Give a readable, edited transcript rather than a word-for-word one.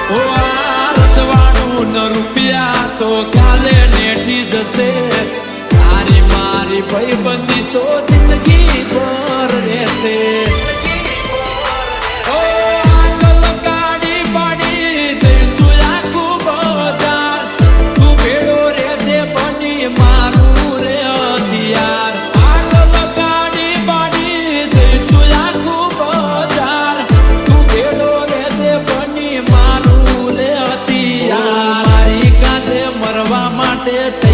ઓ આ રજવાડું ન રૂપિયા તો કાલે નેઠી જશે તારી મારી ભાઈબંધી તો જિંદગી ભર રહેશે માટે